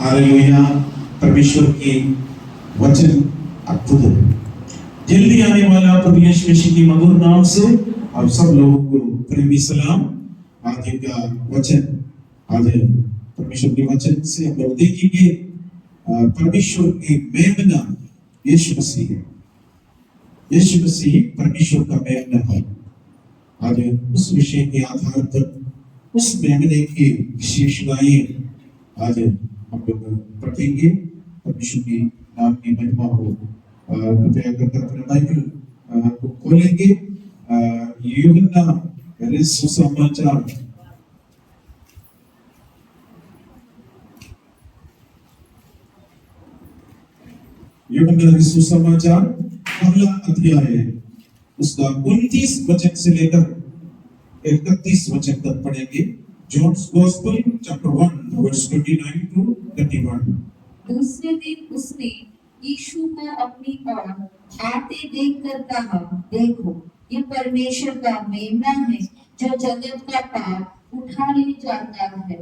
Hallelujah. परमेश्वर के वचन अद्भुत है। जल्दी आने वाला प्रभु यीशु मसीह के मधुर नाम से आप सब लोगों को प्रेमी सलाम। आज का वचन, आज परमेश्वर के वचन से हम लोग देखेंगे परमेश्वर की मेमना यीशु मसीह है। यीशु मसीह परमेश्वर का मेमना है। आज उस विषय के आधार पर उस मेमने की विशेषताएं आज हम लोग पढ़ेंगे। परमेश्वर के नाम की महिमा हो। कृपया करके अपने बाइबल को खोलेंगे। यूहन्ना सुसमाचार यूहन्ना सुसमाचार पहला अध्याय उसका 29 वचन से लेकर 31 वचन तक पढ़ेंगे। John's Gospel chapter 1 verse 29 to 31। दूसरे दिन उसने यीशु को अपनी ओर आते देखकर कहा, देखो ये परमेश्वर का मेमना है जो जगत का पाप उठा ले जाता है।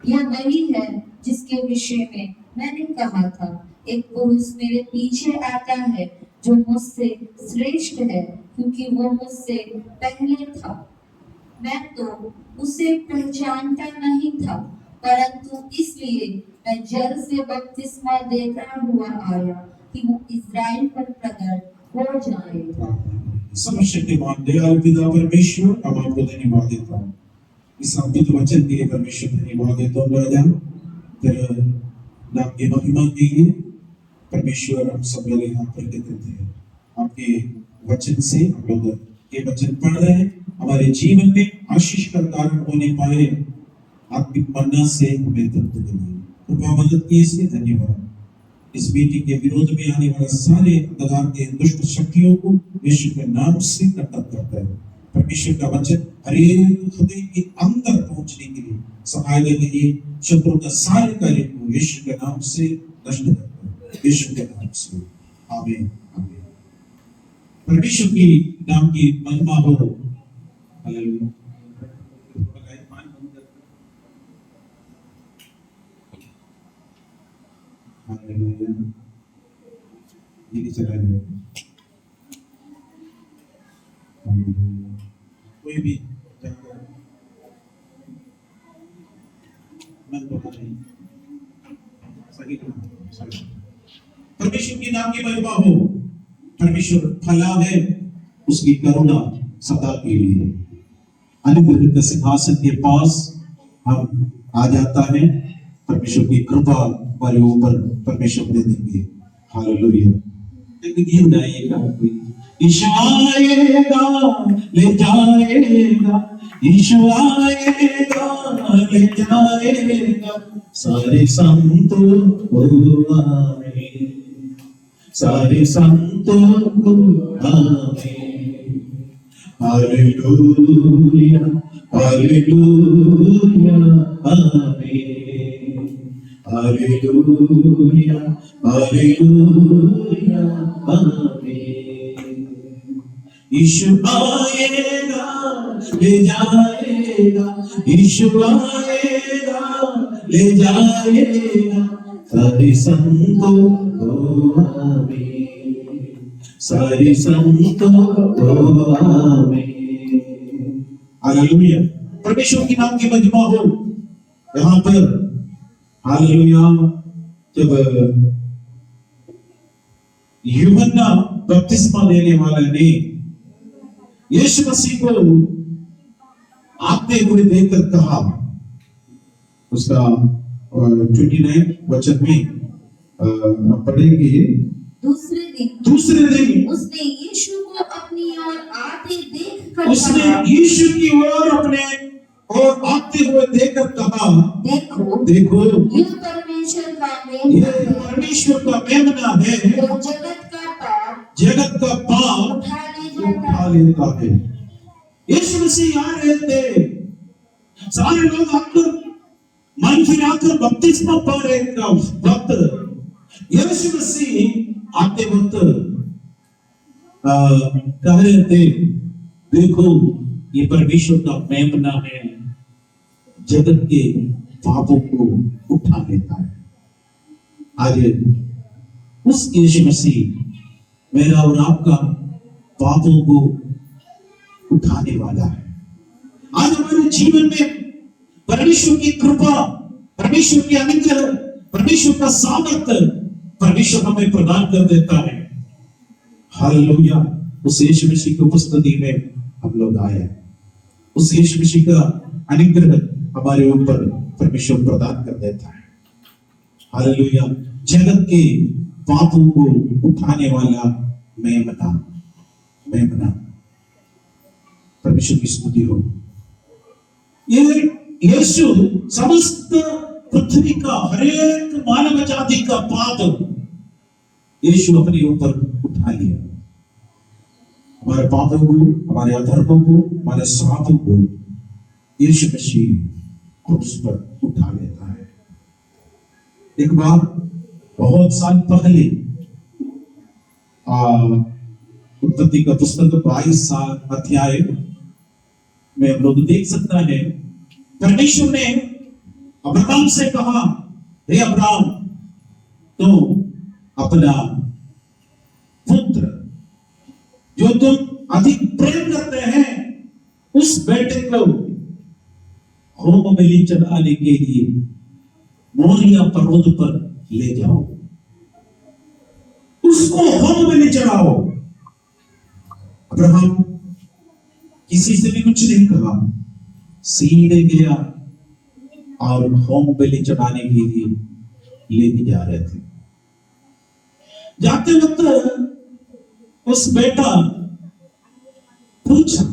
यह वही है जिसके विषय में मैंने कहा था, एक पुरुष मेरे पीछे आता है जो मुझसे श्रेष्ठ है, क्योंकि वो मुझसे पहले था। मैं तो उसे पहचानता नहीं था, परंतु इसलिए मैं जल से बपतिस्मा देता हुआ आया कि वो इज़राइल पर प्रकट हो जाए। सर्वशक्तिमान दयालु पिता परमेश्वर, अब आपको धन्यवाद देता हूँ इस अद्भुत वचन के लिए। परमेश्वर धन्यवाद देता हूँ राजा, तेरा नाम की महिमा के लिए। परमेश्वर हम सब लोग यहाँ पर देते हैं आपके वचन से। हम लोग ये वचन पढ़ रहे हैं, हमारे जीवन में आशीष का कारण होने पाए। आत्मिक मन्ना से हमें तृप्त करिए, कृपा मदद किए इसलिए धन्यवाद। इस मीटिंग के विरोध में आने वाले सारे अंधकार के दुष्ट शक्तियों को यीशु के नाम से कटक करता है। परमेश्वर का वचन हर एक हृदय के अंदर पहुंचने के लिए सहायता करिए। शत्रु का सारे कार्य को यीशु के नाम से नष्ट करता है, यीशु के नाम से आमीन। परमेश्वर की नाम की महिमा हो। हालेलुया। हालेलुया। ये चला गया। कोई भी जाकर मन को नहीं सही। परमेश्वर की नाम की महिमा हो। परमेश्वर भला है, उसकी करुणा सदा के लिए। अनुग्रह के सिंहासन के पास हम आ जाता है, परमेश्वर की कृपा हमारे ऊपर परमेश्वर दे देंगे। हालेलुया। एक गीत गाइएगा, यीशु आएगा ले जाएगा, यीशु आएगा ले जाएगा सारे संतों को आमीन, सारे संतों को आमीन। हालेलुया हालेलुया आमीन, हालेलुया हालेलुया आमीन। यीशु आएगा ले जाएगा, यीशु आएगा ले जाएगा सारे संतों को आमीन, सारे संतों को आमीन। हालेलुया। परमेश्वर की नाम की महिमा हो यहाँ पर। हालेलुया। जब यूहन्ना बपतिस्मा देने वाला ने यीशु मसीह को आते हुए देखकर कहा, उसका 29 वचन में पढ़ेंगे। दूसरे दिन उसने यीशु को अपनी ओर आते देखकर उसने यीशु की ओर अपने और आते हुए देखकर कहा, देखो देखो यह परमेश्वर का मेमना है जो जगत का पाप उठा लेता है। यीशु मसीह आ रहे थे, सारे लोग आकर मन फिराकर बपतिस्मा पा रहे का वक्त यीशु मसीह आते वक्त कह रहे थे, देखो ये परमेश्वर का मेमना है, जगत के पापों को उठा लेता है। आज उस यीशु मसीह मेरा और आपका पापों को उठाने वाला है। आज हमारे जीवन में परमेश्वर की कृपा, परमेश्वर की अनुग्रह, परमेश्वर का सामर्थ्य परमेश्वर हमें प्रदान कर देता है। हालेलुया। उस यीशु मसीह की उपस्थिति में हम लोग आए, उस यीशु मसीह का अनुग्रह हमारे ऊपर परमेश्वर प्रदान कर देता है। हालेलुया। जगत के पापों को उठाने वाला मैं बना। परमेश्वर की स्तुति हो। ये यीशु समस्त पृथ्वी का हर एक मानव जाति का पाप यीशु अपने ऊपर उठा लिया। हमारे पापों को, हमारे अधर्मों को, हमारे श्रापों को यीशु मसीह क्रूस पर उठा लेता है। एक बार बहुत साल पहले उत्पत्ति का पुस्तक 22 अध्याय में हम लोग देख सकता है, परमेश्वर ने अब्राहम से कहा, हे अब्राहम, तो अपना पुत्र जो तुम अधिक प्रेम करते हैं उस बेटे को होम बलि चढ़ाने के लिए मोरिया पर्वत पर ले जाओ, उसको होम बलि चढ़ाओ। अब्राहम किसी से भी कुछ नहीं कहा, सीधे गया और होम बलि चढ़ाने के लिए लेके जा रहे थे। जाते वक्त उस बेटा पूछा,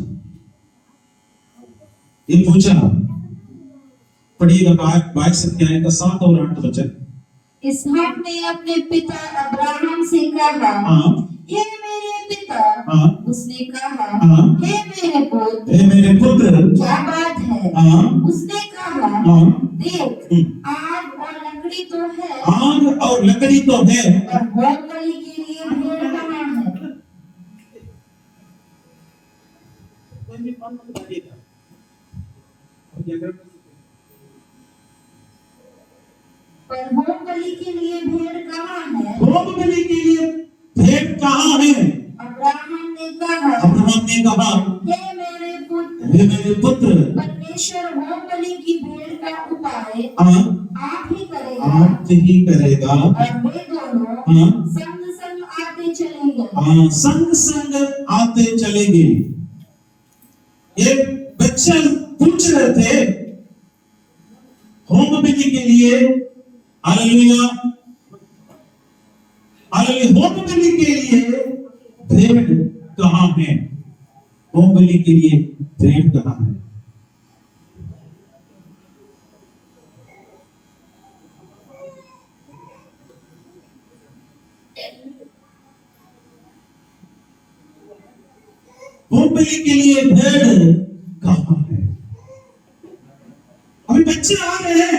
पढ़िएगा 22 अध्याय का 7 और 8 वचन। इसहाक ने अपने पिता अब्राहम से कहा, हे मेरे पिता। उसने कहा, हे मेरे पुत्र। क्या बात है? उसने कहा, देख, आग और लकड़ी तो है, और होम बलि के लिए भेड़ कहाँ है? पर होम बलि के लिए भेड़ कहाँ है? होम बलि के लिए भेड़ कहाँ है? अब्राहम ने कहा, हे मेरे पुत्र, परमेश्वर होम बलि की भेड़ का उपाय आप ही करेगा। और वे दोनों संग संग आते चलेंगे। एक बच्चे पूछ रहे थे होम बलि के लिए, हालेलुया, होम बलि के लिए भेड़ कहाँ है? होम बलि के लिए भेड़ कहाँ है? होम बलि के लिए भेड़ कहाँ है? अभी बच्चे आ रहे हैं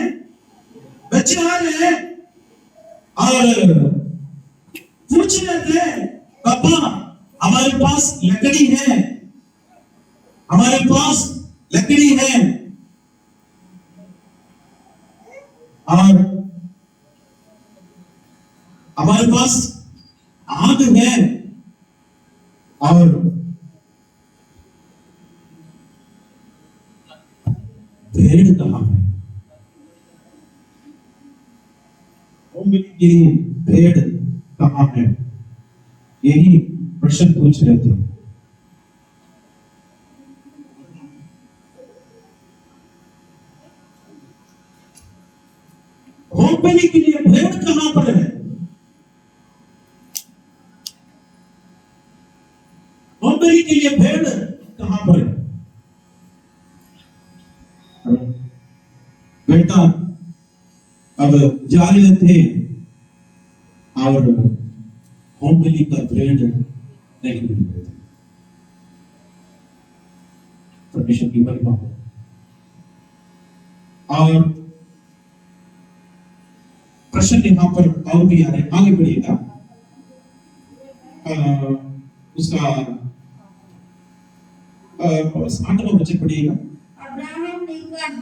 और पूछ रहे थे, पापा हमारे पास लकड़ी है, और हमारे पास आग है, और भेड़ कहाँ है? होम बलि के लिए भेड़ कहाँ है? यही प्रश्न पूछ रहे थे। होम बलि के लिए भेड़ कहाँ पर है? होम बलि के लिए भेड़ कहाँ पर है? बेटा अब जा रहे थे और होम बलि का भेड़ नहीं मिल रहे थे। परमेश्वर की महिमा हो। और प्रश्न यहाँ पर और भी आ रहे, आगे बढ़िएगा। उसका 8वां वचन पढ़िएगा।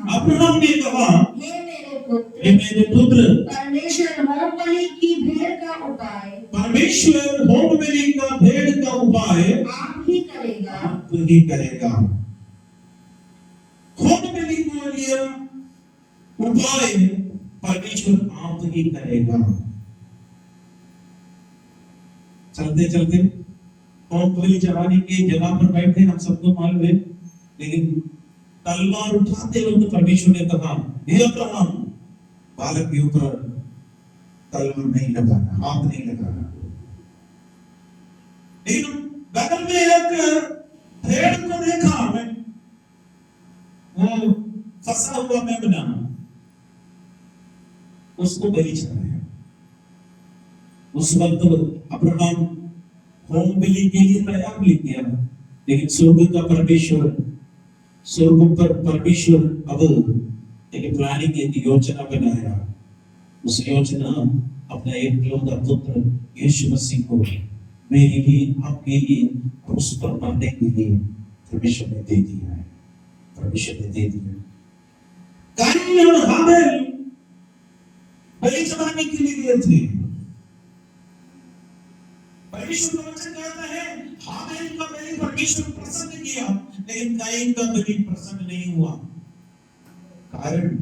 अब्राहम ने कहा, हे मेरे पुत्र, परमेश्वर होम बलि उपाय परमेश्वर होम बलि का भेड़ का उपाय आप ही करेगा। आप ही करेगा। होम बलि के लिए उपाय परमेश्वर आप ही करेगा। चलते चलते होम बलि चढ़ाने की जगह पर बैठे, हम सबको मालूम है, लेकिन तलवार उठाते वक्त परमेश्वर ने कहा, हे अब्राहम, बालक के ऊपर तलवार नहीं लगाना, हाथ नहीं लगाना। लेकिन बगल में एक भेड़ को देखा मैं, वो फंसा हुआ मेमना, उसको बलि चढ़ाया। उस वक्त अब्राहम होम बलि के लिए तैयार नहीं किया, लेकिन स्वर्ग का परमेश्वर, स्वर्ग पर परमेश्वर अब एक प्लानिंग, एक योजना बनाया। उस योजना अपना एकलौता पुत्र यीशु मसीह को मेरे लिए, आपके लिए क्रूस पर मरने के लिए परमेश्वर ने दे दिया है। परमेश्वर ने दे दिया। काइन और हाबिल बलि चढ़ाने के लिए गए थे। परमेश्वर का वचन कहता है, हाबिल का बलि परमेश्वर प्रसन्न किया, लेकिन काइन का बलि प्रसन्न नहीं हुआ। कारण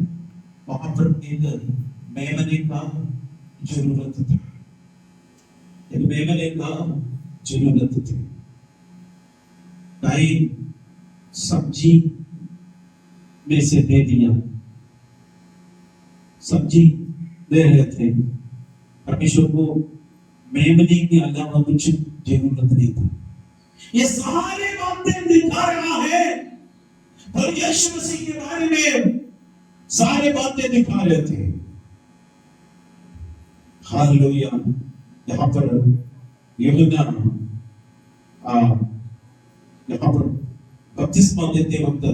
वहां पर एक मेमने का जरूरत था, एक मेमने का जरूरत थी। काइन सब्जी में से दे दिया, सब्जी दे रहे थे। परमेश्वर को मेमने के अलावा कुछ जरूरत नहीं था। ये सारे बातें दिखा रहा है, पर यीशु मसीह के बारे में सारे बातें दिखा रहे थे। हालेलुया। यहाँ पर यूहन्ना यहाँ पर बपतिस्मा देते वक्त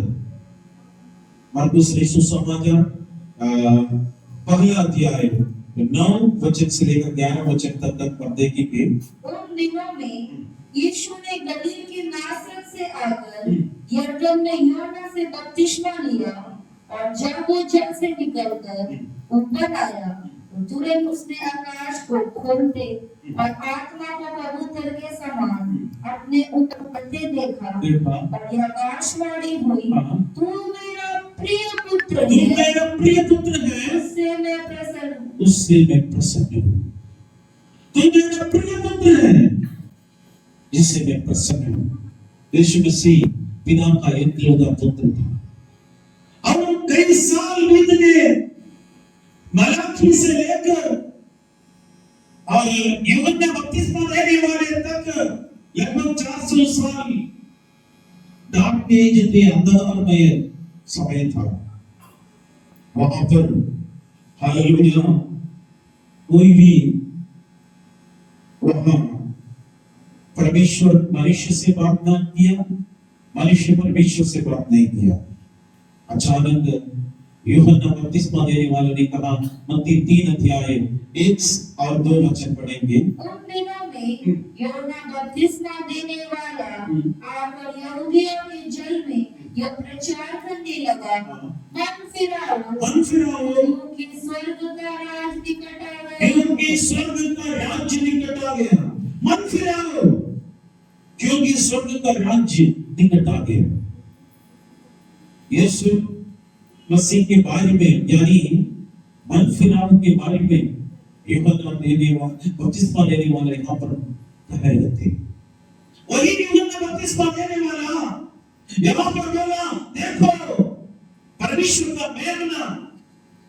मरकुस रसूल समाचार पहला अध्याय 9 वचन से लेकर 11 वचन तक पढ़ देंगे। उन दिनों में यीशु ने गलील के नासरत से आकर यरदन में यूहन्ना से बपतिस्मा लिया, और जब वो जल से निकलकर ऊपर आया तो तुरंत उसने आकाश को खोलते और आत्मा को कबूतर के समान अपने ऊपर उड़ते देखा, और यह आकाशवाणी हुई, तू मेरा प्रिय पुत्र है, तू मेरा प्रिय पुत्र है, उससे मैं प्रसन्न हूँ, उससे मैं प्रसन्न हूँ। तू मेरा प्रिय पुत्र है, जिससे मैं प्रसन्न हूँ। यीशु मसीह पिता का एकलौता पुत्र था। अब कई साल बीत गए, मलाकी से लेकर और यूहन्ना बपतिस्मा देने वाले तक लगभग 400 साल डार्क एज थे, अंधकारमय समय था। वहां पर हालेलुया कोई भी वहां परमेश्वर मनुष्य से बात ना किया, मनुष्य परमेश्वर से बात नहीं किया। अचानक यूहन्ना बपतिस्मा देने वाले ने कहा, मत्ती 3 अध्याय 1 और 2 वचन पढ़ेंगे। उन दिनों में यूहन्ना बपतिस्मा देने वाला आकर यहूदियों के जल में यह प्रचार करने लगा, मन फिराओ, क्योंकि स्वर्ग का राज निकट आ गया, क्योंकि स्वर्ग का राज्य निकट आ गया। मन फिराओ, क्योंकि स्वर्ग का राज्य निकट आ गया। यीशु मसीह के बारे में, यानी मन फिराव के बारे में यूहन्ना देने वाला, बपतिस्मा देने वाला यहाँ पर कह रहे थे। वही यूहन्ना बपतिस्मा देने वाला यहाँ पर बोला, देखो परमेश्वर का मेमना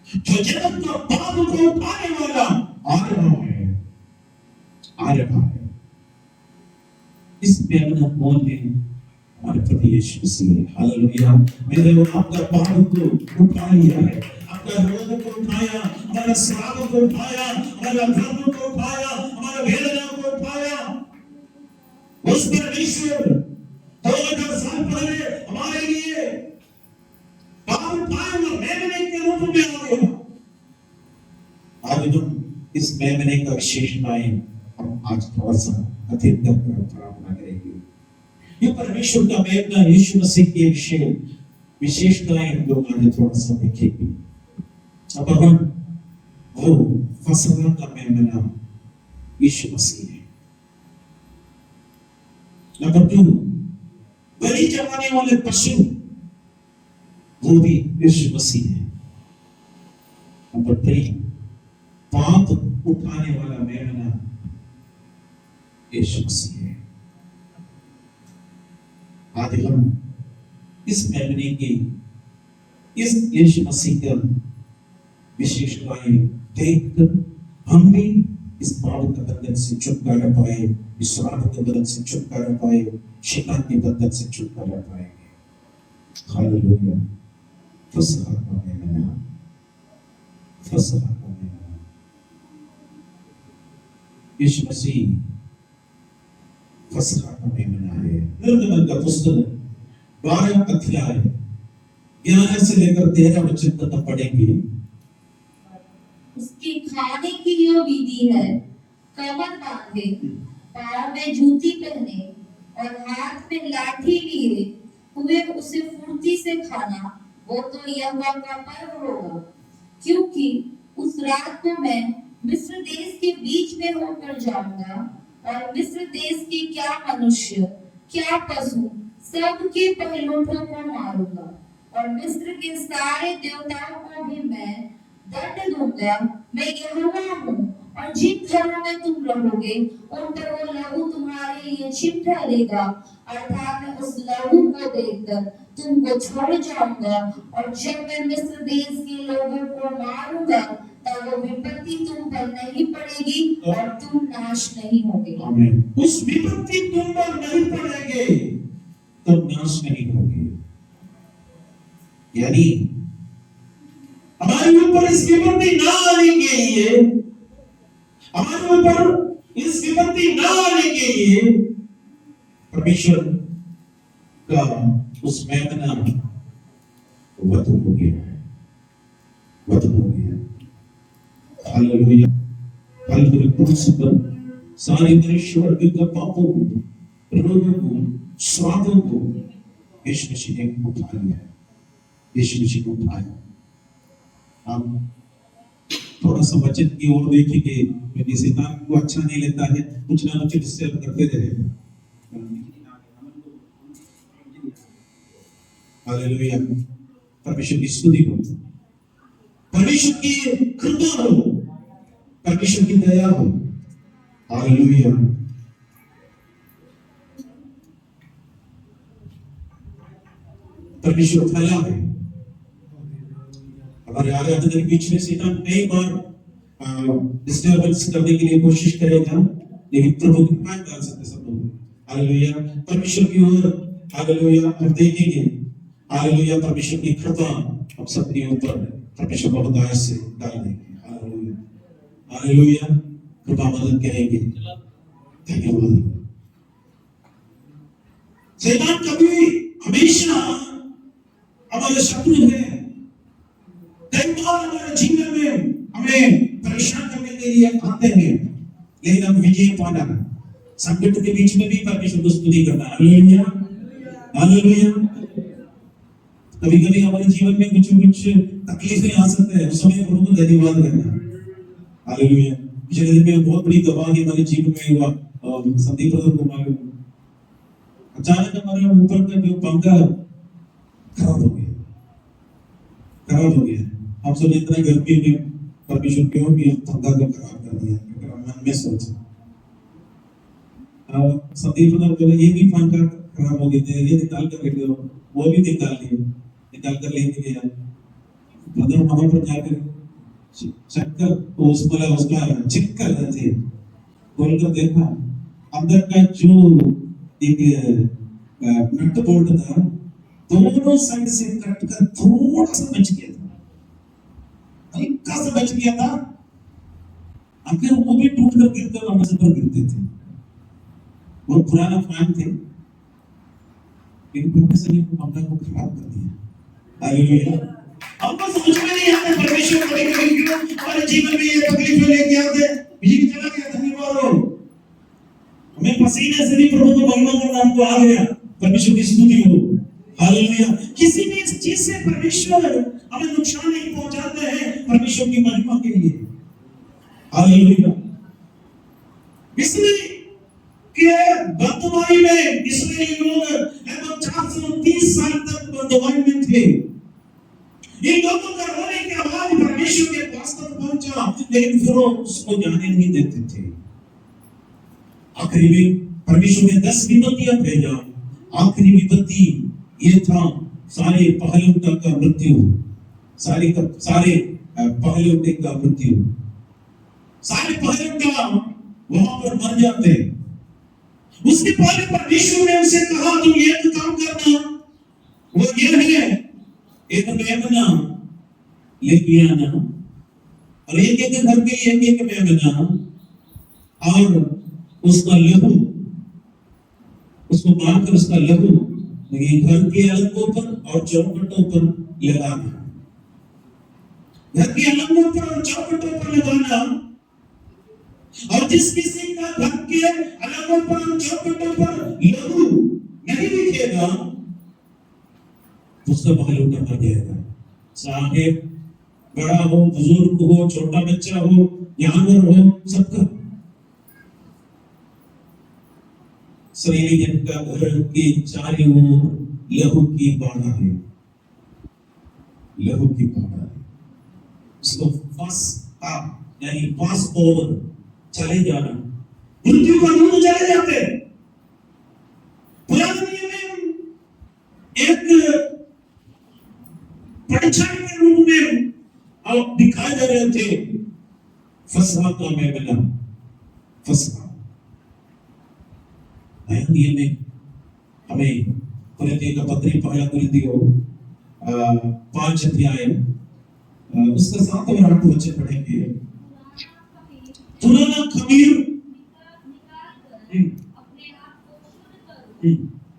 जो जगत का पाप को उठाने वाला आ रहा है, आ रहा है। इस मेमना कौन है? हमारे प्रभु यीशु मसीह। हालेलुया। मेरे और आपका पाप को उठा लिया है, आपका रोग को उठाया, हमारा श्राप को उठाया, हमारा धर्म को उठाया, हमारा वेदना को उठाया। उस परमेश्वर 2000 साल पहले हमारे लिए पाप उठाया और मेमने के रूप में आ गया। आज हम इस मेमने का विशेषताएं हम आज थोड़ा सा अधिक प्रार्थना करेंगे। ये परमेश्वर का मेमना यीशु मसीह की विशेषताएं हम लोग आज थोड़ा सा देखेंगे। अब हम वो फसह का मेमना, यीशु मसीह है। नंबर 2, बलि चढ़ाने वाले पशु वो भी यीशु मसीह है। नंबर 3, पाप उठाने वाला मेमना यीशु मसीह है। आज हम इस मेमने की, इस यीशु मसीह का विशेषताएं देखकर हम भी इस पाप के बंधन से छुटकारा पाए, इस श्राप के बंधन से छुटकारा पाए, शैतान के बंधन से छुटकारा पाएंगे। हालेलुया। फसह का मेमना, फसह का मेमना यीशु मसीह फसह का मेमना है। निर्गमन का पुस्तक 12 अध्याय 11 से लेकर 13 वचन तक हम पढ़ेंगे। उसकी खाने की जो विधि है, कमर बांधे, पाँव में जूती पहने और हाथ में लाठी लिए हुए उसे फुर्ती से खाना, वो तो यहोवा का पर्व होगा। क्योंकि उस रात को मैं मिस्र देश के बीच में होकर जाऊंगा और मिस्र देश के क्या मनुष्य क्या पशु सबके पहलौठों को मारूंगा और मिस्र के सारे देवताओं को भी मैं दंड दूंगा। मैं यहोवा हूँ। और जिन घरों में तुम रहोगे उन पर वो लहू तुम्हारे लिए चिन्ह ठहरेगा, अर्थात मैं उस लहू को देखकर तुमको छोड़ जाऊंगा। और जब मैं मिस्र देश के लोगों को मारूंगा तब वो विपत्ति तुम पर नहीं पड़ेगी और तुम नाश नहीं होगे। आमीन। उस विपत्ति तुम पर नहीं पड़ेगे, तुम नाश नहीं होगे। यानी हमारे ऊपर इस विपत्ति ना आने के लिए, हमारे ऊपर इस विपत्ति ना आने के लिए परमेश्वर का उस मेमना वध हो गया है, वध हो गया। हालेलुया। हालेलुया। क्रूस पर सारे मनुष्य वर्ग का पापों को, रोगों को, श्रापों को यीशु मसीह ने उठा लिया है। यीशु मसीह को उठाया। हम थोड़ा सा वचन की ओर देखेंगे, क्योंकि शैतान को अच्छा नहीं लेता है कुछ ना कुछ डिस्टर्ब करते रहे। हालेलुया। परमेश्वर की स्तुति हो, परमेश्वर की कृपा हो, परमेश्वर की दया हो। हालेलुया। परमेश्वर फैला है। हमारे आराधना के बीच में शैतान कई बार डिस्टर्बेंस करने के लिए कोशिश करेगा, लेकिन प्रभु की मान डाल सकते सब लोग। हालेलुया। परमेश्वर की ओर हालेलुया हम देखेंगे। हालेलुया। परमेश्वर की कृपा हम सबके ऊपर परमेश्वर बहुतायत से डाल देंगे। हालेलुया। हालेलुया। कृपा मदद करेंगे। धन्यवाद। शैतान कभी हमेशा हमारे शत्रु है। कई बार हमारे जीवन में हमें परेशान करने के लिए आते हैं, लेकिन हम विजय पाना, संकट के बीच में भी परमेश्वर को स्तुति करना। हालेलुया। हालेलुया। कभी कभी हमारे जीवन में कुछ तकलीफें आ सकते हैं, उस समय प्रभु को धन्यवाद करना। हालेलुया। पिछले दिन में बहुत बड़ी तबाही हमारे जीवन में हुआ। संदीप ब्रदर को मालूम, अचानक हमारे ऊपर का जो पंखा खराब हो गया, खराब हो गया। हम सोचे इतना गर्मी में परमेश्वर क्यों भी पंखा को खराब कर दिया, क्योंकि हम मन में सोचे। संदीप ब्रदर बोले ये भी पंखा खराब हो गया था, ये निकाल कर लेके आओ। वो भी निकाल लिया, निकाल कर लेके गया। ब्रदर वहां पर जाकर चक्कर उसका चेक कर रहे थे, खोलकर देखा अंदर का जो एक नट बोल्ट था दोनों साइड से कट कर थोड़ा सा बच गया था, हल्का सा बच गया था। अगर वो भी टूट कर गिरकर हमारे पर गिरते थे। बहुत पुराना फैन थे, लेकिन प्रोफेसर ने पंखा को खराब कर दिया। हालेलुया। हमको समझ में नहीं आता परमेश्वर कभी-कभी क्यों हमारे जीवन में ये तकलीफें लेके आते हैं। बिजली चला गया, धन्यवाद हो। हमें पसीने से भी प्रभु को महिमा करना हमको आ गया। परमेश्वर की स्तुति हो। हालेलुया। किसी भी चीज से परमेश्वर हमें नुकसान नहीं पहुंचाते हैं, परमेश्वर की महिमा के लिए। हालेलुया। इसलिए कि बददुआई में इसराइली लोग लगभग 430 साल तक बददुआई में थे। इन लोगों का रोने की आवाज परमेश्वर के पास तक पहुंचा, लेकिन फिर वो उसको जाने नहीं देते थे। आखिरी में परमेश्वर ने 10 विपत्तियां भेजा। आखिरी विपत्ति ये था सारे पहलुओं का मृत्यु, सारे पहलुओं का मृत्यु, सारे पहलुओं का वहां पर मर जाते। उसके पहले परमेश्वर ने उनसे कहा तुम एक काम करना, वो ये है एक मेमना लेके आना और एक एक घर के लिए एक एक मेमना और उसका लहू, उसको मारकर उसका लहू घर के अलंगों पर और चौखटों पर लगाना, घर के अलंगों पर और चौखटों पर लगाना। और जिस किसी का घर के अलंगों पर और चौखटों पर लहू नहीं दिखेगा उसका बाल उठा कर जाएगा। चाहे बड़ा हो, बुजुर्ग हो, छोटा बच्चा हो, जानवर हो, सबका शरीर का घर के चारों ओर लहू की बाड़ा है, लहू की बाड़ा है। उसको यानी पास ओवर चले जाना, मृत्यु का दूर चले जाते। पुराने नियम में एक परीक्षण के रूप में आप दिखाए जा रहे थे फसह का मेमना, फसह नया नियम में हमें कुरिन्थियों का पत्री पहला कुरिन्थियों 5 अध्याय उसका 7 और 8 वचन पढ़ेंगे। पुराना खमीर अपने आप को शुद्ध करो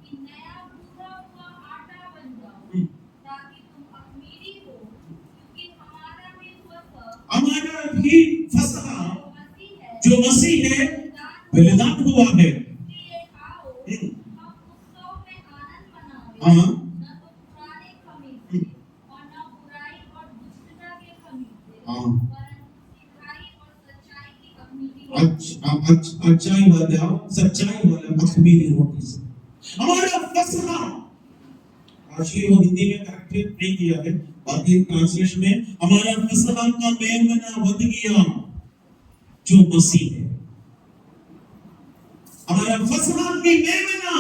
कि नया भूना हुआ आटा बन जाओ, ताकि तुम अख़मीरी हो, क्योंकि हमारा भी फसह जो मसीह है बलिदान हुआ है। हाँ, न तो पुराने खमीर से और न बुराई और दुष्टता के खमीर से, परंतु सिद्धाई और सच्चाई की अख़मीरी अच्छाई वाला सच्चाई वाला अख़मीरी रोटी से हमारा फसह। एक्चुअली वो हिंदी में करेक्ट नहीं किया है, बाकी ट्रांसलेशन में हमारा फसह का मेमना बन गया जो मसीह है। हमारा फसह की मेमना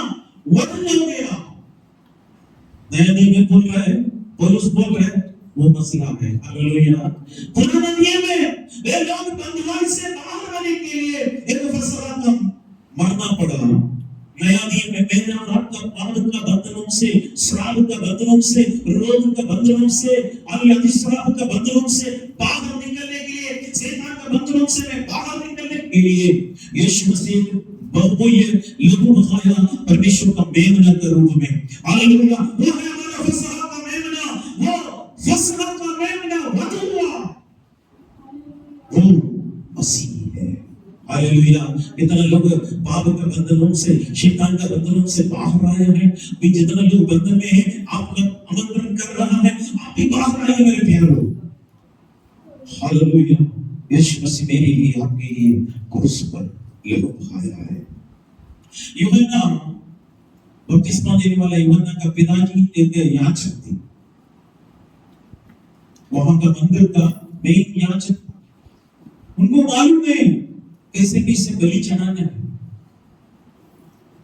वजन हो गया। नया नियम में बोल रहा है, पौलुस बोल रहा है वो मसीहा है। हालेलुया। पुराने नियम में वे लोग बंधुआई से बाहर आने के लिए एक फसह का मरना पड़ा। नया नियम में मेरा और आपका पाप का बंधनों से, श्राप का बंधनों से, रोग का बंधनों से, अधिश्राप का बंधनों से बाहर निकलने के लिए, शैतान का बंधनों से बाहर निकलने के लिए यीशु मसीह बहु ये लहू बहाया परमेश्वर का मेमना के रूप में। हालेलुया। वो है हमारा फसह का मेमना, वो फसह का मेमना वधुआ वो मसीह है। हालेलुया। इतना लोग पाप के बंधनों से, शैतान के बंधनों से बाहर आए हैं। भी जितना लोग बंधन में हैं, आपका आमंत्रण कर रहा है, आप भी बाहर आइए मेरे प्यारों। हालेलुया। यीशु मसीह मेरे लिए, आपके लिए क्रूस पर लहू बहाया है। यूहन्ना बपतिस्मा देने वाला यूहन्ना का पिताजी एक याजक थे, वहां का मंदिर का मेन याजक था। उनको मालूम है कैसे कैसे बलि चढ़ाना है,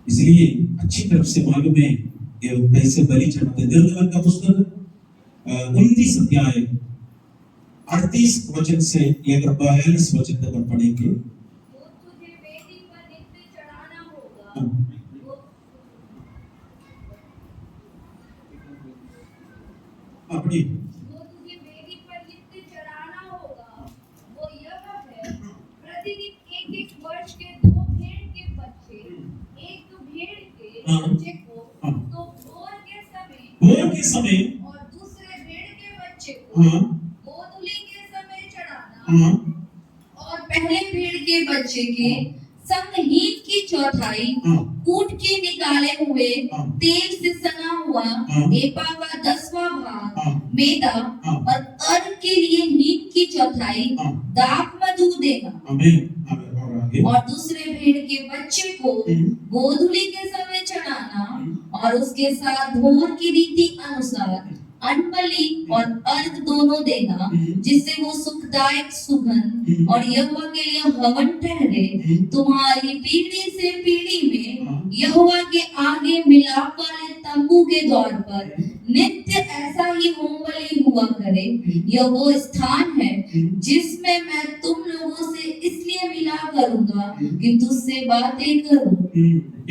इसलिए अच्छी तरफ से मालूम है कि कैसे बलि चढ़ाते। निर्गमन का पुस्तक 29 अध्याय 38 वचन से लेकर 42 वचन तक हम पढ़ेंगे। अपनी वो तुझे वेदी पर नित्य चढ़ाना होगा, वो यह है प्रतिदिन 1-1 वर्ष के 2 भेड़ के बच्चे, एक तो भेड़ के बच्चे को तो भोर के समय और दूसरे भेड़ के बच्चे को गोधूली के समय चढ़ाना, और पहले भेड़ के बच्चे के संग हीन की चौथाई कूट के निकाले हुए तेल से सना हुआ एपा का 10वां भाग मैदा, और अर्घ के लिए हीन की चौथाई दाख मधु देना। और दूसरे भेड़ के बच्चे को गोधूली के समय चढ़ाना और उसके साथ भोर की रीति अनुसार अनबलि और अर्घ दोनों देना, जिससे वो सुखदायक सुगंध और यहोवा के लिए हवन ठहरे। तुम्हारी पीढ़ी से पीढ़ी में यहोवा के आगे मिलाप वाले तंबू के द्वार पर नित्य ऐसा ही होम बलि हुआ करे। यह वो स्थान है जिसमें मैं तुम लोगों से इसलिए मिला करूंगा कि तुझसे बातें करूं।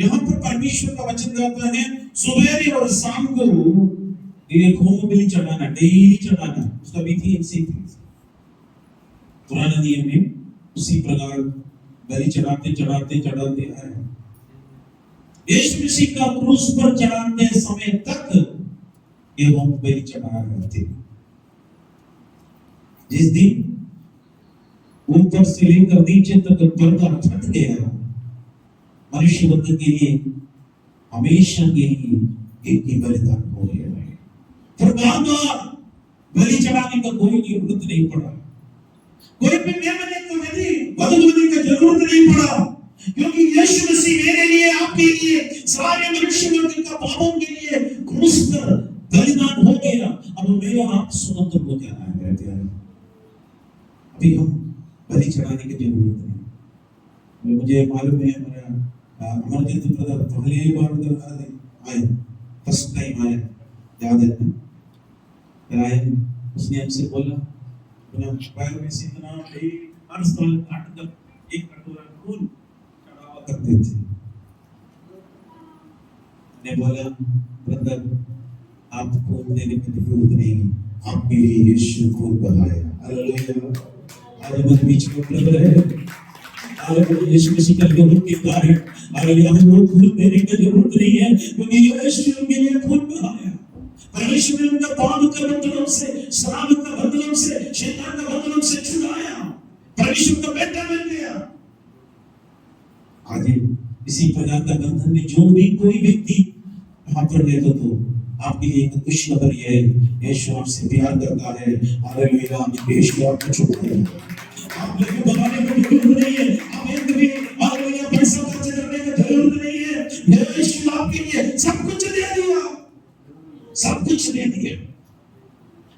यहाँ पर परमेश्वर का वचन कहता है सवेरे और शाम को एक होम बलि चढ़ाना, डेली चढ़ाना। उसका विधि एक से पुराना नियम में उसी प्रकार बलि चढ़ाते चढ़ाते चढ़ाते आए। यीशु मसीह का क्रूस पर चढ़ाते समय तक ये होम बलि चढ़ा रहे थे। जिस दिन ऊपर से लेकर नीचे तक पर्दा फट गया, मनुष्य वर्ग के लिए हमेशा के लिए एक ही बलिदान हो गया है। फिर बार-बार बलि चढ़ाने का कोई जरूरत नहीं पड़ा, कोई भी बदलने का जरूरत नहीं पड़ा, क्योंकि यीशु मसीह मेरे लिए, आपके लिए, सारे मनुष्य वर्ग का पापों के लिए क्रूस पर बलिदान हो गया। अब मेरा आप स्वतंत्र हो जाना है प्यारे। अभी हम बलि चढ़ाने की जरूरत नहीं। मुझे मालूम है हमारा अमरजीत ब्रदर पहली बार आए, फर्स्ट टाइम आया, याद है ना? आए, उसने हमसे बोला पैर में से इतना हर साल काट कर एक कटोरा खून चढ़ावा करते थे। ने बोला ब्रदर आप खून देने की जरूरत नहीं, आपके लिए यीशु खून बहाया। हालेलुया। आज हमारे बीच में ब्रदर है, हालेलुया। यीशु मसीह का खून के कारण हालेलुया हमें खून देने की जरूरत नहीं है, क्योंकि यीशु के लिए खून बहाया। परमेश्वर ने उनका पाप का बंधन से, शराब का बंधन से, शैतान का बंधन से छुड़ाया, परमेश्वर का बेटा बन गया। आज इसी प्रकार का बंधन में जो भी कोई व्यक्ति वहां पर रहता तो आपके लिए एक खुशखबरी है, यीशु आपसे प्यार करता है। हालेलुया। यीशु आपको छुड़ाएगा, आप लेके बगाने की जरूरत नहीं है, आप एक भी हालेलुया पैसा खर्च करने की जरूरत नहीं है। यीशु आपके लिए सब कुछ दे दिया, सब कुछ दे दिया।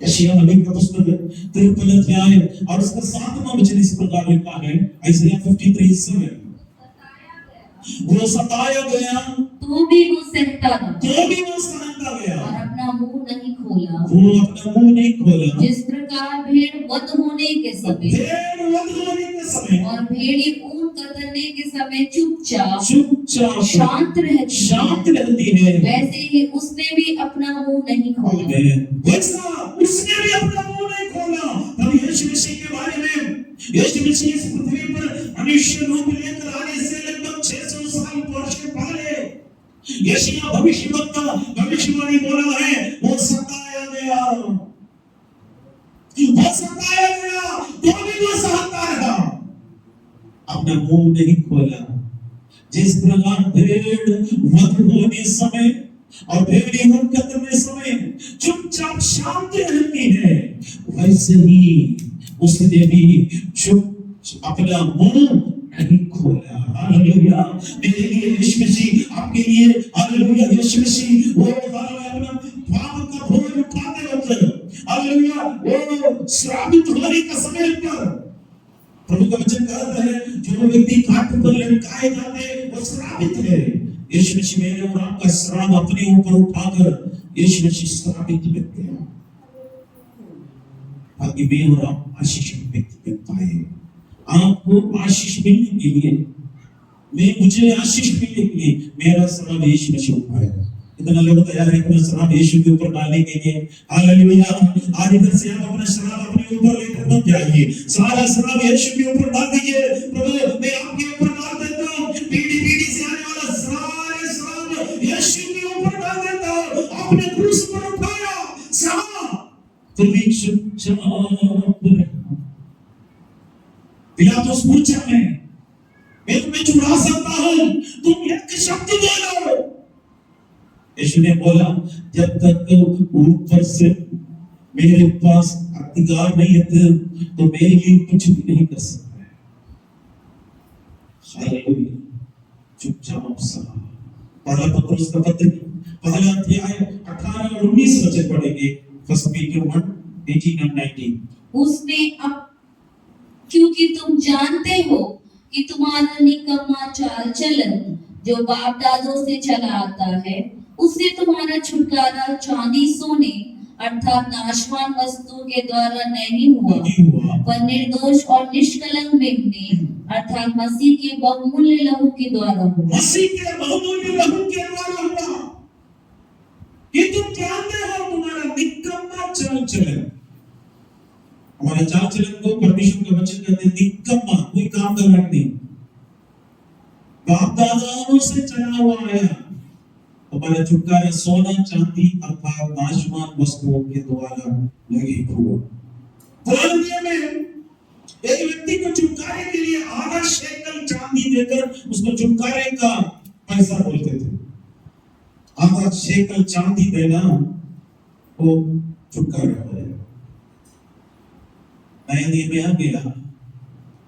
यशायाह नबी का पुस्तक 53 अध्याय और उसका 7वां वचन इस प्रकार लिखा है, यशायाह 53:7, वो सताया गया तो भी वो सहता रहा, तो भी वो सहता गया और अपना मुंह नहीं खोला, वो अपना मुंह नहीं खोला। जिस प्रकार भेड़ वध होने के समय और भेड़ी ऊन कतरने के समय चुपचाप शांत रहती है, वैसे ही उसने भी अपना मुंह नहीं खोला। वैसा उसने भी अपना मुंह नहीं खोला। तब यीशु मसीह के बारे में, यीशु मसीह इस पृथ्वी पर मनुष्य रूप लेकर आने से लगभग 600 साल वर्ष पहले यशायाह भविष्यवक्ता भविष्यवाणी बोला है, वो सताया गया, तो भी वो सहता रहा, अपना मुंह नहीं खोला। जिस प्रकार भेड़ वध होने समय और भेड़ी ऊन कतरने समय चुपचाप शांत रहती है, वैसे ही उसने भी चुप अपना मुंह नहीं खोला। हालेलुया। मेरे लिए यीशु मसीह, आपके लिए हालेलुया यीशु मसीह वो हालेलुया अपना पाप का बोझ उठाते वक्त हालेलुया वो श्रापित होने का समय पर प्रभु का वचन कहता है, जो व्यक्ति काट पर लटकाए जाते वो श्रापित है। यीशु मसीह मेरे और आपका श्राप अपने ऊपर उठाकर यीशु मसीह श्रापित व्यक्ति है, ताकि मैं और आप आशीष व्यक्ति पाए। आपको आशीष मिलने के लिए, मुझे आशीष मिलने के लिए मेरा श्राप यीशु मसीह उठाएगा। इतना लोग तैयार है अपना श्राप यीशु के ऊपर डालने के लिए? हालेलुया। आज इधर से आप अपना श्राप अपने ऊपर लेकर मत जाइए, सारा श्राप यीशु के ऊपर डाल दीजिए। प्रभु मैं आपके ऊपर डाल देता हूँ, पीढ़ी से आने वाला सारे श्राप यीशु के ऊपर डाल देता हूँ। आपने क्रूस पर उठाया श्राप, तुम भी चुपचाप रहो। पिलातुस पूछा मैं तुम्हें छुड़ा सकता हूं, तुम एक शब्द बोलो। यीशु ने बोला, जब तक ऊपर से मेरे पास अधिकार नहीं है तो मेरे लिए कुछ भी नहीं कर सकता। हालेलुया। चुपचाप सहा। पहला पत्रुस का पत्र पहला अध्याय 18 और 19 वचन पढ़ेंगे। फर्स्ट पीटर 1:18 और 19। उसने अब क्योंकि तुम जानते हो कि तुम्हारा निकम्मा चाल चलन जो बाप दादों से चला आता है, उससे तुम्हारा छुटकारा चांदी सोने अर्थात नाशवान वस्तु के द्वारा नहीं हुआ, पर निर्दोष और निष्कलंक मेमने अर्थात मसीह के बहुमूल्य लहू के द्वारा हुआ। मसीह के बहुमूल्य लहू के द्वारा हुआ। कि तुम जानते हो तुम्हारा निकम्मा चाल चलन। हमारा चाल चलन को परमेश्वर का वचन कहते हैं निकम्मा, कोई काम का लायक नहीं, बाप दादाओं से चला हुआ आया। हमारा छुटकारा सोना चांदी अर्थात नाशवान वस्तुओं के द्वारा नहीं हुआ। पुराने नियम में एक व्यक्ति को छुटकारे के लिए आधा शेकल चांदी देकर उसको छुटकारे का पैसा बोलते थे। आधा शेकल चांदी देना वो छुटकारा हो जाएगा। नया नियम में आ गया,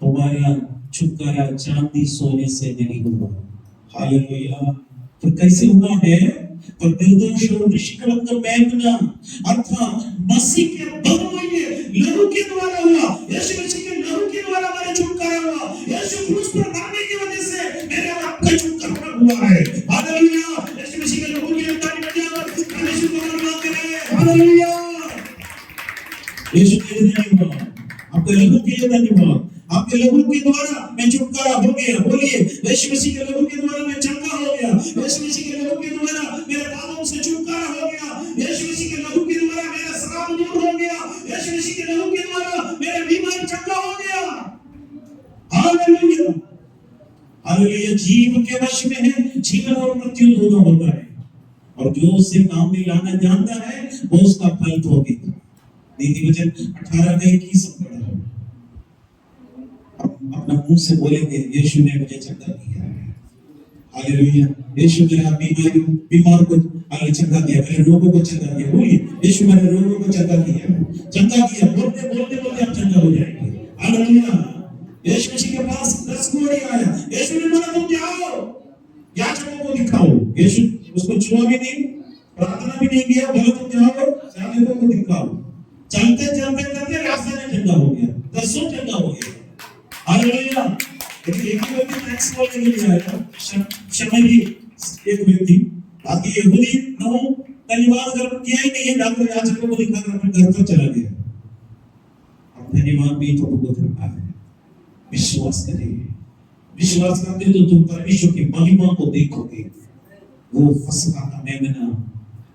तुम्हारा छुटकारा चांदी सोने से नहीं हुआ। हालेलुया। तो कैसे हुआ है? पर निर्दोष और निष्कलंक मेमना अर्थात मसीह के बहुमूल्य लहू के द्वारा हुआ। यीशु मसीह के लहू के द्वारा हमारा छुटकारा हुआ। यीशु क्रूस पर मरने की वजह से मेरे और आपका छुटकारा हुआ है। हालेलुया। यीशु मसीह के लहू की तारीफ बजाकर परमेश्वर को धन्यवाद करें। हालेलुया। यीशु के धन्यवाद, आपके लहू के लिए धन्यवाद। आपके लहू के द्वारा मैं छुटकारा हो गया। बोलिए, यीशु मसीह के लहू के द्वारा मैं चंगा हो गया। यीशु मसीह के लहू के द्वारा मेरे पापों से छुटकारा हो गया। यीशु मसीह के लहू के द्वारा मेरा श्राप दूर हो गया। यीशु मसीह के लहू के द्वारा मेरा बीमार चंगा हो गया। हालेलुया। हालेलुया। जीव के वश में है, जीवन और मृत्यु दोनों होता है, और जो उसे काम में लाना जानता है वो उसका फल भोगेगा। नीति वचन 18:21 पढ़ा है। अपना मुंह से बोलेंगे, यीशु ने मुझे चंगा किया है। हालेलुया। यीशु मेरा बीमार को चंगा किया, मेरे रोगों को चंगा किया। बोलिए, यीशु मेरे रोगों को चंगा किया, चंगा किया। बोलते बोलते बोलते आप चंगा हो जाएंगे। हालेलुया। यीशु मसीह के पास 10 कोढ़ी आया। यीशु ने बोला, तुम जाओ याचकों को दिखाओ। यीशु उसको छुआ भी नहीं, प्रार्थना भी नहीं किया, बोला तुम जाओ याचकों को दिखाओ। चलते चलते चलते रास्ते में चंगा हो गया, 10 चंगा हो गया। हालेलुया। एक व्यक्ति टैक्स बोलने के लिए आया, शमरी एक व्यक्ति, बाकी यहूदी नो धन्यवाद कर किया ही नहीं है, डॉक्टर याचकों को दिखाकर अपने घर पर चला गया। अब धन्यवाद भी तो बहुत रखा है। विश्वास करिए, विश्वास करते तो तुम परमेश्वर की महिमा को देखोगे। वो फसह का मेमना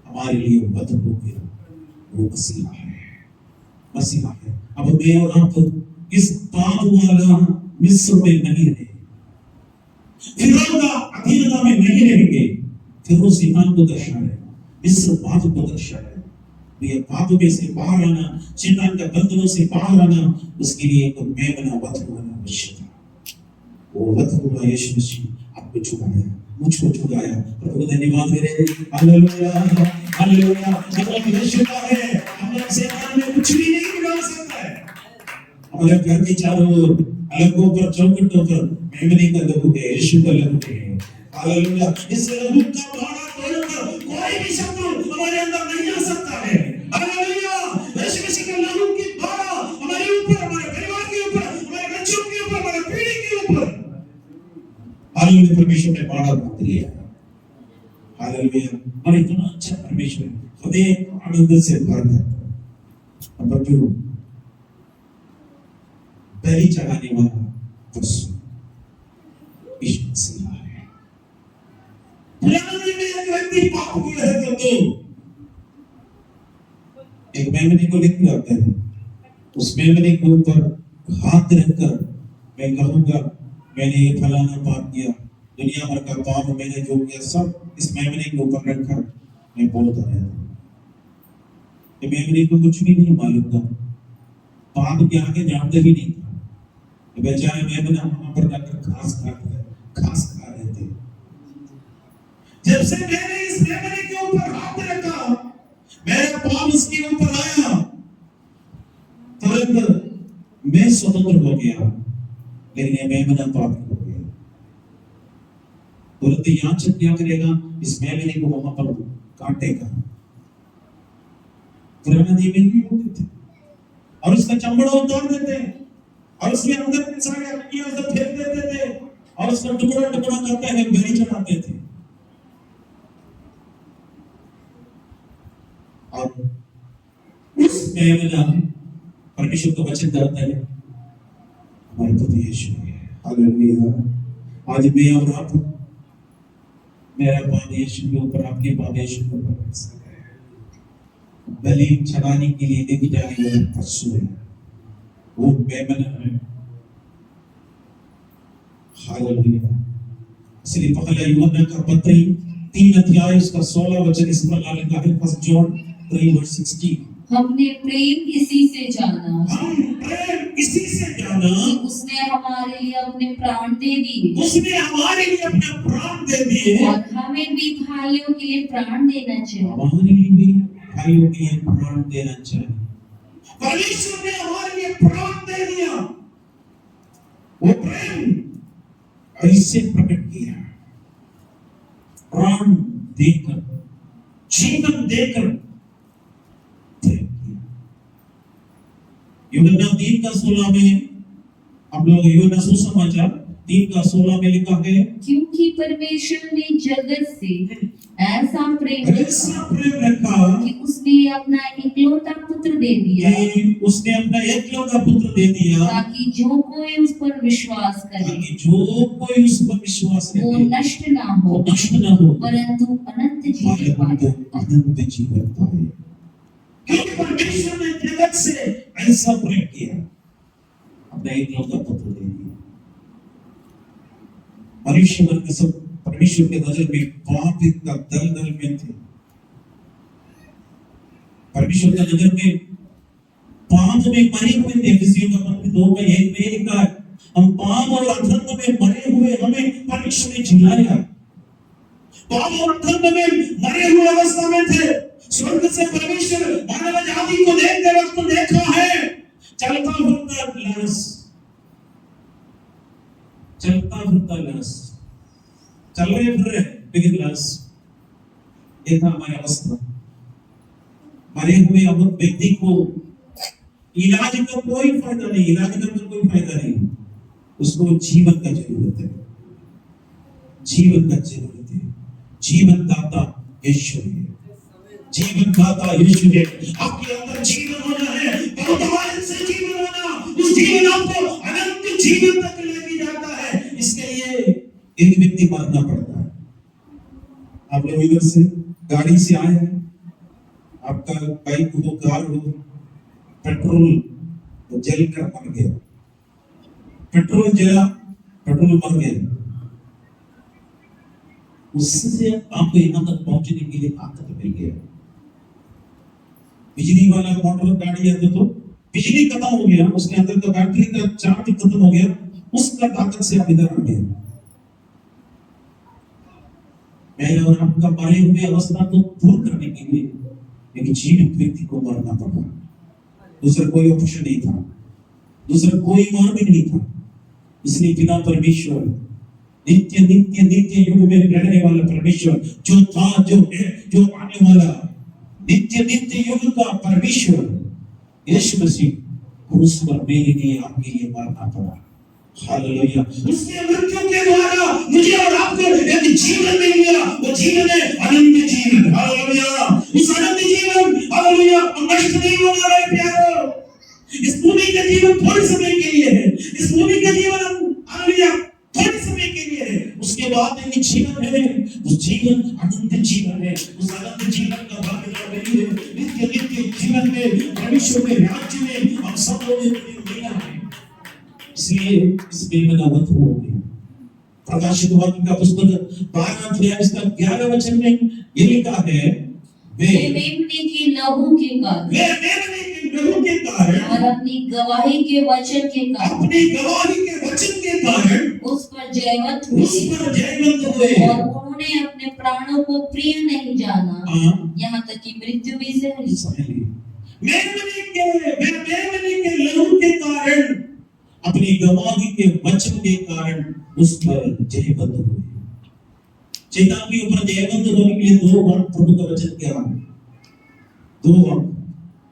हमारे लिए वध हो गया। वो मसीहा है, मसीहा है। अब मैं और आप इस पाप वाला मिस्र में नहीं रहे, फिरौन का अधीनता में नहीं रहेंगे। फिरौन शैतान को दर्शा है, मिस्र पाप को दर्शा है। ये पाप में से बाहर आना, शैतान का बंधनों से बाहर आना, उसके लिए एक मेमना वध होना आवश्यक था। वो वध हुआ। यीशु मसीह आपको छुड़ाया, मुझको छुड़ाया। प्रभु को धन्यवाद करें। हालेलुया। हालेलुया। मतलब यीशु का है, हमारे शैतान में कुछ भी नहीं बिगाड़ सकता है। हमारे घर के चारों ओर अलगों पर, चौखटों पर मेमने का लहू है, यीशु का लहू है। हालेलुया। इस लहू का बाड़ा तोड़कर कोई भी शत्रु हमारे अंदर नहीं आ सकता है। हालेलुया। यीशु मसीह का लहू की बाड़ा हमारे ऊपर, हमारे परिवार के ऊपर, हमारे बच्चों के ऊपर, हमारे पीढ़ी के ऊपर, हालेलुया, परमेश्वर ने बाड़ा बांध लिया। हालेलुया। और इतना अच्छा परमेश्वर हृदय आनंद से भर देता। नंबर 2, पहली चढ़ाने वाला यीशु मसीह है। पुराने में एक व्यक्ति पाप किया है तो एक मेमने को लेकर आता है। उस मेमने के ऊपर हाथ रखकर मैं कहूंगा, मैंने ये फलाना पाप किया, दुनिया भर का पाप मैंने जो किया सब इस मेमने के ऊपर रखकर मैं बोलता रहता। ये मेमने को कुछ भी नहीं मालूम था, पाप के आगे जानते भी नहीं था। बेचारे मेमना वहां पर जाकर घास खा रहे थे। जब से मैंने इस मेमने के ऊपर हाथ रखा, मेरा पाप इसके ऊपर आया, तुरंत मैं स्वतंत्र हो गया। लेकिन ये मेमना पाप हो गया। तुरंत याचक क्या करेगा, इस मेमने को वहां पर काटेगा। पुराने नियम में होते थे और उसका चमड़ा उतार देते हैं और उसके अंदर के सारे हड्डियां सब फेंक देते थे और उसका टुकड़ा टुकड़ा करते हुए बलि चढ़ाते थे। और उस मेमना परमेश्वर का वचन कहता है हमारे प्रभु यीशु है। हालेलुया। आज मैं और आप, मेरा पाप यीशु के ऊपर, आपके पाप यीशु के ऊपर बलि चढ़ाने के लिए लेके जाने वाले पशु है, वो मेमना है। हालेलुया। इसलिए पहला यूहन्ना का पत्र 3 अध्याय उसका 16 वचन इस प्रकार लिखा है, 1 जॉन 3:16। हमने प्रेम इसी से जाना, हम प्रेम इसी से जाना कि उसने हमारे लिए अपने प्राण दे दिए, उसने हमारे लिए अपने प्राण दे दिए और हमें भी भाइयों के लिए प्राण देना चाहिए। हमारे लिए भी भाइयों के लिए प्राण देना चाहिए। परमेश्वर ने हमारे लिए प्राण दे दिया, वो प्रेम ऐसे प्रकट किया, प्राण देकर, जीवन देकर प्रेम किया। यूहन्ना 3:16 में, हम लोग यूहन्ना सुसमाचार 3:16 में लिखा है, क्योंकि परमेश्वर ने जगत से ऐसा प्रेम रखा कि उसने अपना इकलौता पुत्र दे दिया, कि उसने अपना एकलौता पुत्र दे दिया, ताकि जो कोई उस पर विश्वास करे, ताकि जो कोई उस पर विश्वास वो करे नष्ट ना हो, परंतु अनंत जीवन पाए। अनंत जीवन पाए। क्योंकि परमेश्वर ने जगत से ऐसा प्रेम किया, अपना एकलौता पुत्र दे दिया। मनुष्य के सब परमेश्वर के नजर में पाप का दलदल में थे। परमेश्वर के नजर में पाप में मरे हुए थे। इफिसियों का पत्र 2:1 में लिखा है, हम पाप और अधर्म में मरे हुए हमें परमेश्वर ने जिलाया। पाप और अधर्म में मरे हुए अवस्था में थे। स्वर्ग से परमेश्वर मानव जाति को देखते वक्त देखा है, चलता फिरता लाश, चलता फिरता लाश, चल रहे फिर रहे बिगिन लाश। ये था हमारी अवस्था। मरे हुए अमुक व्यक्ति को इलाज का कोई फायदा नहीं, इलाज करने का कोई फायदा नहीं, उसको जीवन का जरूरत है, जीवन का जरूरत है। जीवन दाता यीशु है, जीवन दाता यीशु है। आपके अंदर जीवन होना है, बहुत से जीवन होना, उस जीवन आपको अनंत जीवन तक लेके जाता है। इसके लिए एक व्यक्ति मरना पड़ता है। आप लोग इधर से गाड़ी से आए हैं, आपका बाइक हो, कार हो, पेट्रोल तो जल कर मर गया, पेट्रोल जला, पेट्रोल मर गया, उससे आपको यहाँ तक पहुंचने के लिए ताकत मिल गया। बिजली वाला मोटर गाड़ी है तो बिजली खत्म हो गया, उसके अंदर तो बैटरी का चार्ज खत्म हो गया, उसका ताकत से आप इधर आ गए। मैं और आपका मरे हुए अवस्था को दूर करने के लिए एक जीवित व्यक्ति को मरना पड़ा। दूसरा कोई ऑप्शन नहीं था, दूसरा कोई मार्ग नहीं था। इसलिए पिता परमेश्वर, नित्य नित्य नित्य युग में रहने वाला परमेश्वर, जो था, जो है, जो आने वाला, नित्य नित्य युग का परमेश्वर यीशु मसीह क्रूस पर मेरे लिए, आपके लिए मरना पड़ा। हालेलुया। उसके मृत्यु के द्वारा मुझे और आपको एक जीवन मिल गया, वो जीवन है अनंत जीवन। हालेलुया। इस अनंत जीवन, हालेलुया, नष्ट नहीं होने वाले प्यारो। इस भूमि का जीवन थोड़े समय के लिए है, इस भूमि का जीवन, हालेलुया, थोड़े समय के लिए है। उसके बाद एक जीवन है, उस जीवन अनंत जीवन है। उस अनंत जीवन का भागीदार बनिए। नित्य नित्य जीवन में, परमेश्वर के राज्य में हम सब लोगों को मिलना है। इसलिए इस बेमनावत हो गए। प्रकाशित वाक्य का पुस्तक 12 अध्याय इसका 11 वचन में ये लिखा है, वे मेमने के लहू के कारण, वे मेमने के लहू के कारण और अपनी गवाही के वचन के कारण, अपनी गवाही के वचन के कारण उस पर जयवंत हुए, और उन्होंने अपने प्राणों को प्रिय नहीं जाना, यहाँ तक कि मृत्यु भी सही। मेमने के लहू के कारण, अपनी गवाही के वचन के कारण उस पर जयवंत हुए। शैतान के ऊपर जयवंत होने के लिए दो बार प्रभु का वचन क्या है, दो बार,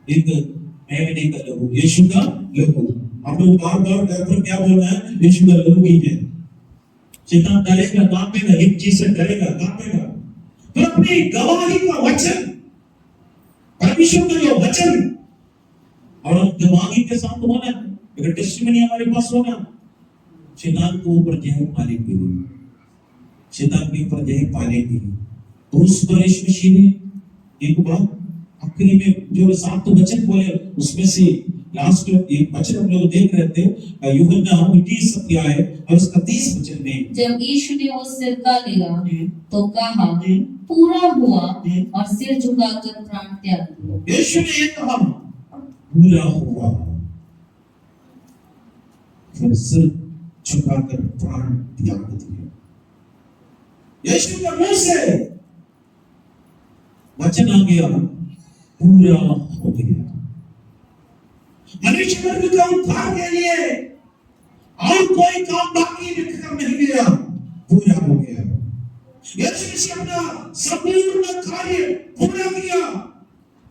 एक मैं नहीं कर लहू, यीशु का लहू। हम लोग बार बार घर पर क्या बोलना है, यीशु का लहू कीजिए। शैतान डरेगा, कांपेगा, एक चीज से डरेगा, कांपेगा। तो अपनी गवाही का वचन, परमेश्वर का जो वचन, और हम गवाही के साथ होना, अगर टेस्टिमनी हमारे पास होना, शैतान को ऊपर जय पाने के लिए, शैतान के ऊपर जय पाने के लिए। तो उस पर यीशु मसीह ने एक बात आखिरी में जो 7 वचन बोले, उसमें से लास्ट एक वचन हम लोग देख रहे थे, यूहन्ना 20 अध्याय और उसका 30 वचन में, जब यीशु ने वो सिरका लिया तो कहा पूरा हुआ और सिर झुकाकर प्राण त्याग दिया। यीशु ने ये कहा पूरा हुआ, फिर सिर झुकाकर प्राण त्याग दिया। यीशु के मुंह से वचन आ गया, पूरा हो गया। मनुष्य वर्ग का उद्धार के लिए और कोई काम बाकी रखकर नहीं गया, पूरा हो गया। यीशु मसीह अपना संपूर्ण कार्य पूरा किया।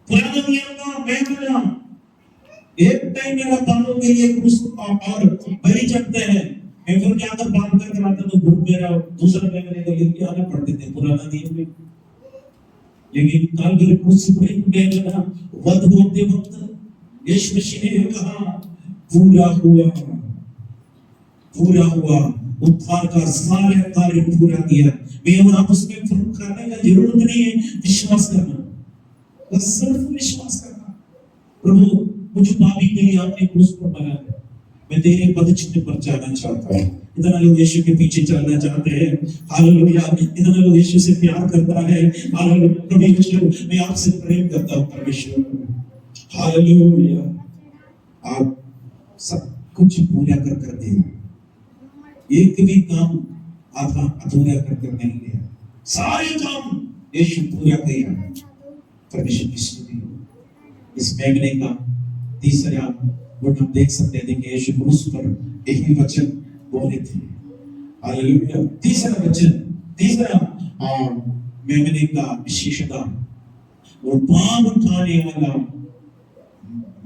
पुराने नियम का मेमना, एक टाइम मेरा पापों के लिए क्रूस और बलि चढ़ते हैं, मैं फिर जाकर पाप करके आता तो भूख मेरा दूसरा मेमने को लेके आना पड़ते थे पुराना नियम में। लेकिन कालवरी क्रूस पर मेमना वध होते वक्त यीशु मसीह ने कहा पूरा हुआ, पूरा हुआ। उद्धार का सारे कार्य पूरा किया। मैं और आप उसमें फर्क करने का जरूरत नहीं है, विश्वास करना, बस सिर्फ विश्वास करना। प्रभु मुझे पापी के लिए आपने क्रूस पर मरा है, मैं तेरे पद चिन्ह पर जाना चाहता हूँ। इतना लोग यीशु के पीछे चलना चाहते हैं, हालेलुया। इतना लोग यीशु से प्यार करता है, हालेलुया। प्रभु यीशु मैं आपसे प्रेम करता हूँ परमेश्वर, हालेलुया। आप सब कुछ पूरा कर देना, एक भी काम आधा अधूरा कर नहीं गया, सारे काम यीशु पूरा किया। परमेश्वर की स्तुति हो। इस मेमने का तीसरा गुण हम देख सकते हैं कि यीशु क्रूस पर यही वचन बोले थे, हालेलुया। तीसरा वचन, तीसरा मेमने का विशेषता, वो पाप उठाने वाला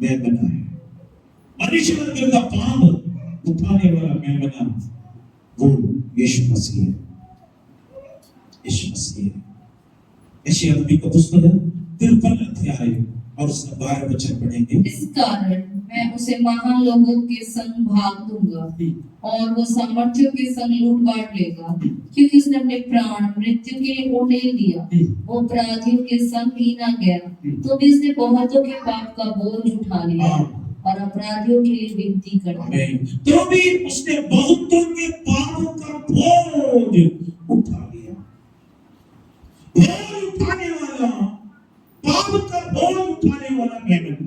मेमना है। मनुष्य वर्ग का पाप उठाने वाला मेमना वो यीशु मसीह है, यीशु मसीह है। यशायाह नबी का पुस्तक 53 अध्याय और उसका 12 वचन पढ़ेंगे। इस कारण मैं उसे महान लोगों के संग भाग दूंगा और वो सामर्थ्यों के संग लूट बांट लेगा, क्योंकि उसने अपने प्राण मृत्यु के लिए उड़ेल दिया। वो अपराधियों के संग ही ना गया, तो भी उसने बहुतों के पाप का बोझ उठा लिया और अपराधियों के लिए विनती करता। तो भी उसने बहुतों के पापों का बोझ उठा लिया। बोझ उठाने वाला, पाप का बोझ उठाने वाला मेमना,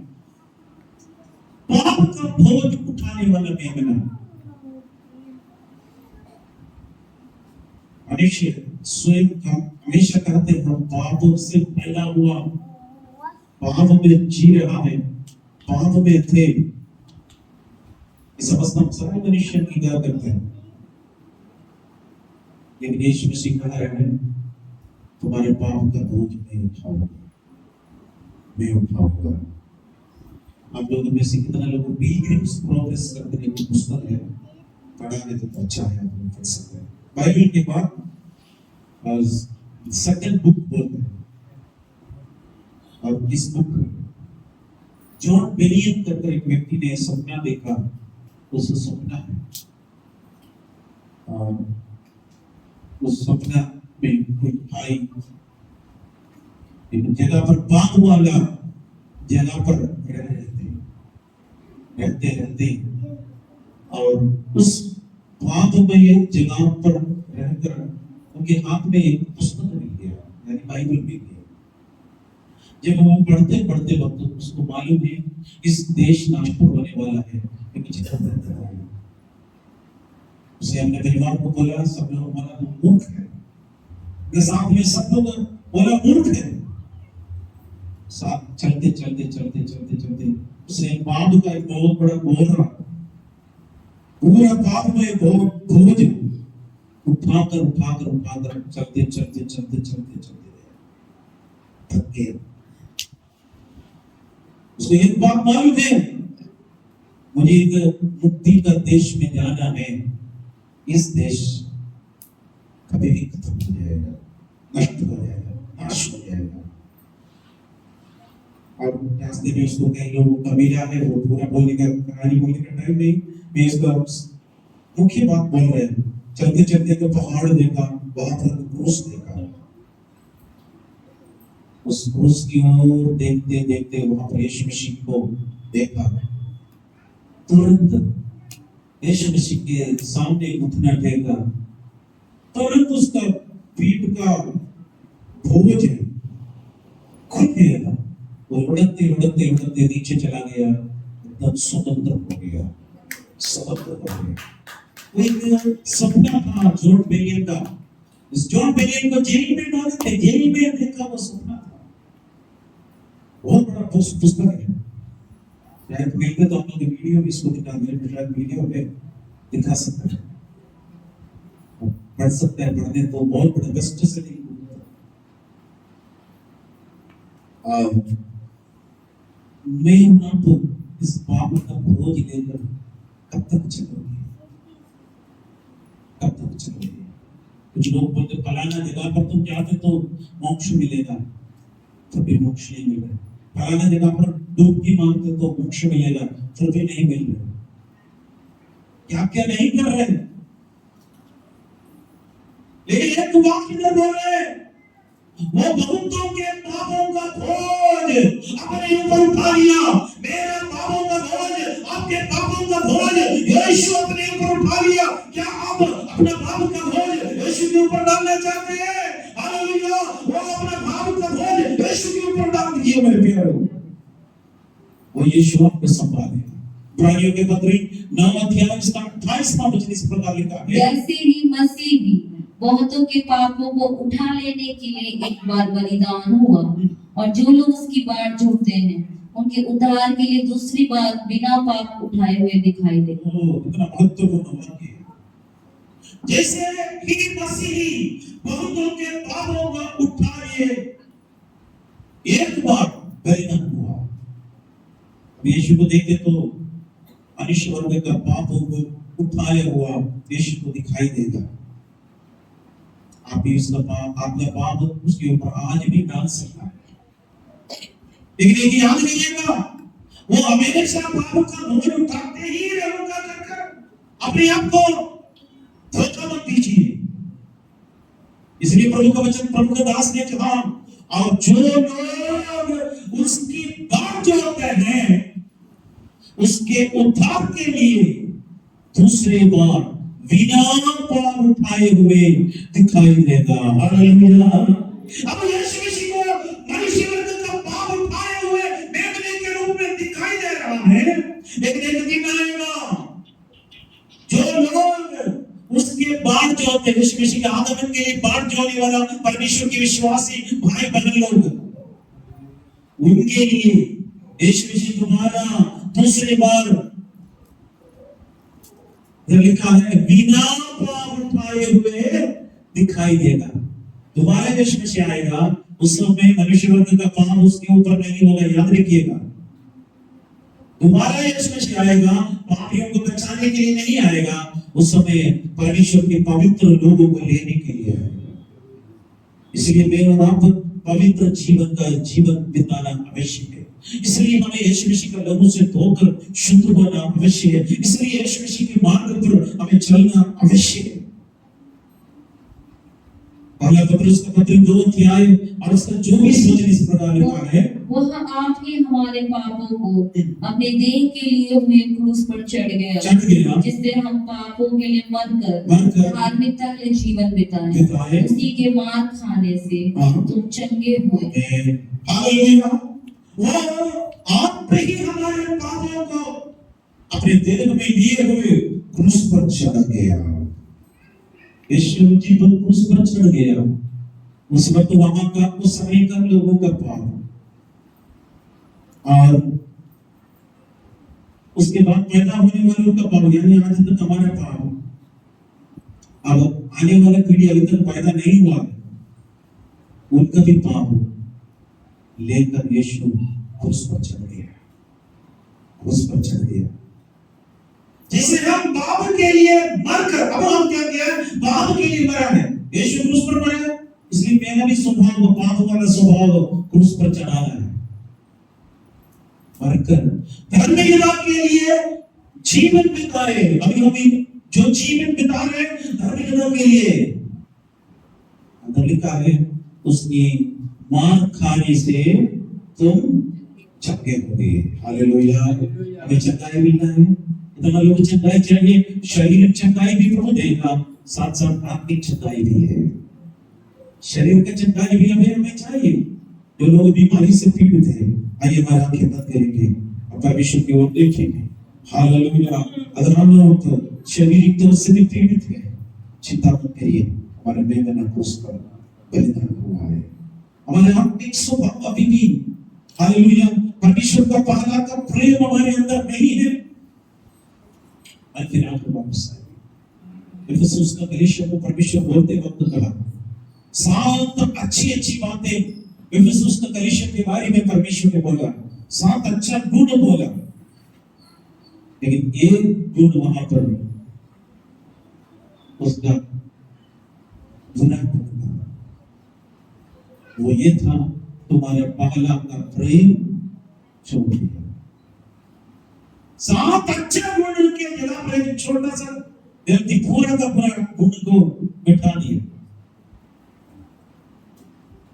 पाप का बोझ उठाने वाला मेमना। मनुष्य स्वयं का हमेशा कहते हैं हम पापों से फैला हुआ, पाप में जी रहा है, पाप में थे। इस अवस्था में सारे मनुष्य इंकार करते हैं, लेकिन यीशु मसीह कह रहे हैं तुम्हारे पाप का बोझ मैं उठाऊंगा, मैं उठाऊंगा। आप लोगों में से कितना लोगों पिलग्रिम्स प्रोग्रेस करने की पुस्तक है, पढ़ा है तो अच्छा है, आप पढ़ सकते हैं। बाइबल के बाद सेकंड बुक बोलते हैं, और इस बुक जॉन बेनियन करके एक व्यक्ति ने सपना देखा, उस सपना है और उस सपना में कोई भाई एक जगह पर बाग वाला जगह पर रहते और उस बाग में एक जगह पर रहकर उनके हाथ में एक पुस्तक मिल गया, यानी बाइबल मिल गया। जब वो पढ़ते पढ़ते वक्त उसको मालूम है इस देश नाश होने वाला है, उसे अपने परिवार को बोला, सब लोग बोला तो मूर्ख है, साथ में सब लोग बोला मूर्ख है। साथ चलते चलते चलते चलते चलते उसने बाप का एक बहुत बड़ा बोरा, पूरा बाप में बहुत बोझ उठाकर चलते थक गए। उसको एक बात मालूम है, मुझे एक मुक्ति का देश में जाना है। इस देश कभी भी खत्म हो जाएगा, नष्ट हो जाएगा, नाश हो जाएगा। और रास्ते में उसको कई लोगों का मिला है, वो पूरा बोलने का कहानी बोलने का टाइम नहीं, मैं इसका मुख्य बात बोल रहे हैं। चलते चलते तो पहाड़ देखा, वहां पर क्रूस देखा, उस क्रूस की ओर देखते देखते वहां पर यीशु मसीह को देखा। तुरंत यीशु मसीह के सामने घुटना टेका, तुरंत उसका पीठ का बोझ खुल गया। वो उड़ते नीचे चला गया, एकदम स्वतंत्र हो गया, स्वतंत्र हो गया। वो एक सपना था जॉन बेलियन का। इस जॉन बेलियन को जेल में डाले थे, जेल में देखा वो सपना था। बहुत बड़ा पुस्तक है, शायद मिलते तो हम लोग वीडियो भी इसको दिखा दें, शायद वीडियो पे दिखा सकते हैं, पढ़ सकते हैं। पढ़ने तो बहुत बड़ा बेस्ट सेलिंग मैं आप इस पाप का बोझ लेकर कब तक चलोगे, कब तक चलोगे? कुछ लोग बोलते फलाना जगह पर तुम जाते तो मोक्ष मिलेगा, फिर मोक्ष नहीं मिल रहा। फलाना जगह पर डुबकी मारते तो मोक्ष मिलेगा, फिर भी नहीं मिल रहा। क्या क्या नहीं कर रहे, लेकिन एक वाक्य में बोले, वो बहुतों के पापों का बोझ अपने ऊपर उठा लिया। मेरे पापों का बोझ, आपके पापों का बोझ यीशु अपने ऊपर उठा लिया। क्या आप अपना पाप का बोझ यीशु के ऊपर डालना चाहते हैं? हालेलुया! वो अपना पाप का बोझ यीशु के ऊपर डाल दीजिए मेरे प्यारों। वो यीशु आपको संभालेगा। इब्रानियों के पत्री 9 अध्याय इसका 28वां वचन इस प्रकार लिखा है, जैसे ही मसीह भी बहुतों के पापों को उठा लेने के लिए एक बार बलिदान हुआ, और जो लोग उसकी बाट जोड़ते हैं उनके उद्धार के लिए दूसरी बार बिना पाप उठाए हुए दिखाई दे। कितना महत्वपूर्ण वाक्य है। जैसे ही मसीह बहुतों के पापों को उठा लिए, एक बार बलिदान हुआ। यीशु को देखे तो मनुष्य वर्ग का पापों को उठाया हुआ यीशु को दिखाई देगा। आप भी उसका पाप, आपका पाप उसके ऊपर आज भी डाल सकता है, लेकिन एक याद रखिएगा, वो हमेशा पाप का बोझ उठाते ही रहेगा। अपने आप को धोखा मत दीजिए। इसलिए प्रभु का वचन, प्रभु का दास ने कहा, और जो लोग उसकी बाट जोड़ते हैं उसके उद्धार के लिए दूसरे बार बिना पाप उठाए हुए दिखाई देगा। हालेलुया! अब यीशु मसीह को मनुष्य वर्ग का पाप उठाए हुए मेमने के रूप में दिखाई दे रहा है, लेकिन एक दिन आएगा जो लोग उसके बाट जोड़ते, यीशु मसीह के आगमन के लिए बाट जोड़ने वाला परमेश्वर के विश्वासी भाई बहन लोग, उनके लिए यीशु मसीह दोबारा दूसरी बार लिखा है बिना पाप उठाए हुए दिखाई देगा। दोबारा यीशु मसीह आएगा, उस समय मनुष्य वर्ग का पाप उसके ऊपर नहीं होगा, याद रखिएगा। दोबारा यीशु मसीह आएगा, पापियों को बचाने के लिए नहीं आएगा, उस समय परमेश्वर के पवित्र लोगों को लेने के लिए आएगा। इसलिए मेरा आप पवित्र जीवन बिताना आवश्यक है। इसलिए हमें यीशु मसीह का लहू से धोकर शुद्ध होना अवश्य है। इसलिए यीशु मसीह के मार्ग पर हमें चलना अवश्य है। पहला पत्रस का पत्र 2 अध्याय और उसका 24 वचन इस प्रकार लिखा है, वह आप ही हमारे पापों को अपने देह के लिए हुए क्रूस पर चढ़ गया, जिससे हम पापों के लिए मरकर धार्मिकता के जीवन बिताएं। उसी के मार खाने से तुम चंगे हुए। हालेलुया! वो आप ही हमारे पापों को अपने देह में लिए हुए क्रूस पर चढ़ गया। यीशु जी तो क्रूस पर चढ़ गया। उस वक्त वहां का, उस समय का लोगों का पाप, और उसके बाद पैदा होने वालों का पाप, यानी आज तक हमारा पाप, अब आने वाला पीढ़ी अभी तक पैदा नहीं हुआ है, उनका भी पाप लेकर यीशु क्रूस पर चढ़ गया, क्रूस पर चढ़ गया। जैसे हम पाप के लिए मरकर, अब हम क्या किया, पाप के लिए मरा है, यीशु क्रूस पर मरा, इसलिए मेरा भी स्वभाव, पाप वाला स्वभाव क्रूस पर चढ़ाना है। मरकर धर्मिकता के लिए जीवन बिताए, अभी हम जो जीवन बिता रहे धर्मिकता के लिए, अंदर लिखा है उसकी मार खाने से तुम चंगे हो गए। हालेलुया। हमें चंगाई मिलना है, इतना लोग चंगाई चाहिए, शरीर चंगाई भी प्रभु देगा, साथ साथ आत्मिक चंगाई भी है। शरीर का चंगाई भी हमें चाहिए। जो लोग बीमारी से पीड़ित है, आइए हमारा आंखें बंद करेंगे और परमेश्वर की ओर देखेंगे। हालेलुया। अगर हम लोग शारीरिक तौर से भी पीड़ित है, चिंता मत करिए, हमारे मेमना क्रूस पर बलिदान हुआ है। हमारे आत्मिक स्वभाव अभी भी, हालेलुया, परमेश्वर का पहला का प्रेम हमारे अंदर नहीं है। फिर आपको वापस आएगी। इफिसुस का कलीसिया को परमेश्वर बोलते वक्त कहा, सात अच्छी अच्छी बातें इफिसुस का कलीसिया के बारे में परमेश्वर ने बोला, सात अच्छा गुण बोला, लेकिन एक गुण वहां पर उसका बुरा गुण था, वो ये था, तुम्हारे पहला का प्रेम छोड़ दिया। सात अच्छा गुण के जगह पर एक छोटा सा व्यक्ति पूरा का पूरा गुण को मिटा दिया।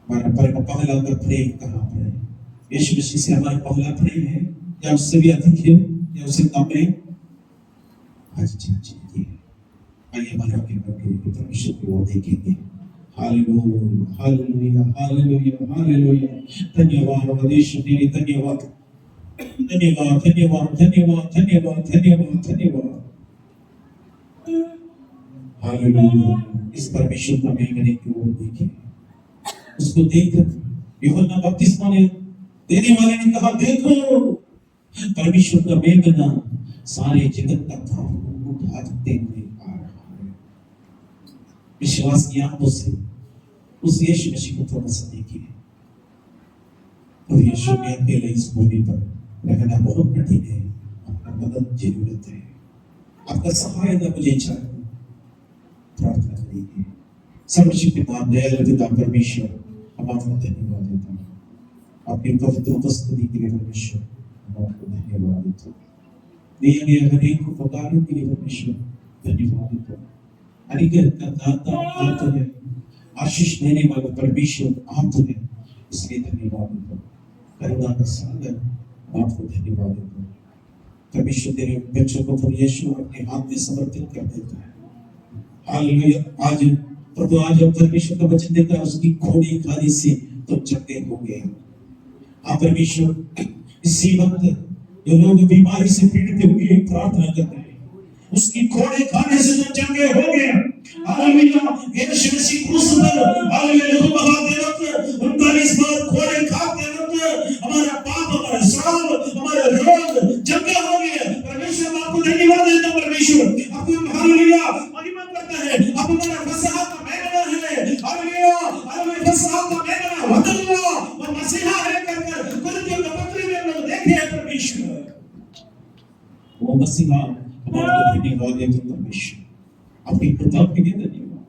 हमारा पहला का प्रेम कहाँ पर है? यीशु मसीह से हमारा पहला प्रेम है या उससे भी अधिक है या उससे कम है? आइए हमारे आगे बढ़कर परमेश्वर की ओर देखेंगे। Hallelujah, hallelujah, hallelujah, hallelujah. धन्यवाद यीशु तेरे, धन्यवाद, धन्यवाद, धन्यवाद, धन्यवाद, धन्यवाद, धन्यवाद, धन्यवाद। हालेलुया। इस परमेश्वर का मेमने की ओर देखिए, उसको देखकर यूहन्ना बपतिस्मा देने वाले ने कहा, देखो परमेश्वर का मेमना सारे जगत का पाप उठाते हुए आ रहा है। विश्वास की आंखों से उस यीशु मसीह को थोड़ा सा देखिए। तो यीशु के अकेले इस भूमि पर रहना बहुत कठिन है, आपका मदद जरूरत है, आपका सहायता मुझे चाहिए। प्रार्थना करिए। सर्वशक्तिमान दयालु पिता परमेश्वर, हम आपको धन्यवाद देता हूँ, आपकी पवित्र उपस्थिति के लिए परमेश्वर, हम आपको धन्यवाद देता हूँ। दिए गए हरेक को पुकारने के लिए परमेश्वर धन्यवाद देता हूँ। अनुग्रह का दाता आप हैं, आशीष देने वाला परमेश्वर आप हैं, इसलिए धन्यवाद देता हूँ। करुणा का सागर, आपको धन्यवाद देता हूँ। परमेश्वर तेरे बच्चों को प्रभु यीशु अपने हाथ में समर्पित कर देता है। हालेलुया। आज प्रभु, आज परमेश्वर का वचन देता है, उसकी घोड़ी खाने से तो चंगे हो गए। हाँ परमेश्वर, इसी वक्त जो लोग बीमारी से पीड़ित हुए प्रार्थना करते हैं, उसकी घोड़े खाने से तो चंगे हो गए। हालेलुया। यीशु मसीह क्रूस पर हालेलुया बहाते वक्त 39 बार घोड़े खाते वक्त हमारा पाप, हमारा श्राप, हमारा रोग चंगे हो गए। परमेश्वर आपको धन्यवाद देता हूं। परमेश्वर आपको हालेलुया महिमा करता है। आप हमारा फसह का मेमना है। हालेलुया, हालेलुया, फसह का मेमना वदल्ला और मसीहा है कहकर कुरिन्थियों के पत्री में लोग देखे हैं। परमेश्वर वो मसीहा हमारा धन्यवाद देते हैं। परमेश्वर आपकी कृपा के लिए धन्यवाद।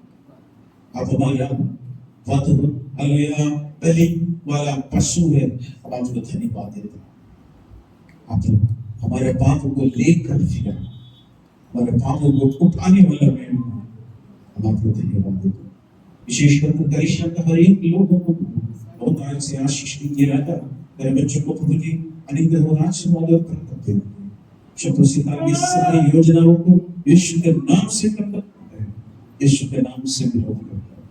आप हमारा वध हालेलुया बलि वाला पशु है, हम आपको धन्यवाद देते हैं। आप हमारे पाप को लेकर फिर हमारे पापों को उठाने वाला है, हम आपको धन्यवाद देते हैं। विशेषकर तो कलीसिया का हर एक लोगों को बहुत आज से आशीष दिया रहता है। मेरे बच्चों को प्रभु जी अनुग्रह और आशीर्वाद करते हैं। शत्रु शैतान की सारी योजनाओं को यीशु के नाम से खत्म करते हैं, यीशु के नाम से विरोध करते हैं।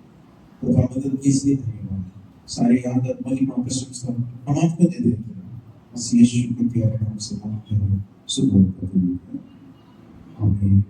तो आप मदद कीजिए। धन्यवाद। सारी आदत महिमा प्रशंसा हम आपको दे देते हैं, बस यीशु के प्यारे नाम से मांगते हैं, सुबह आमीन।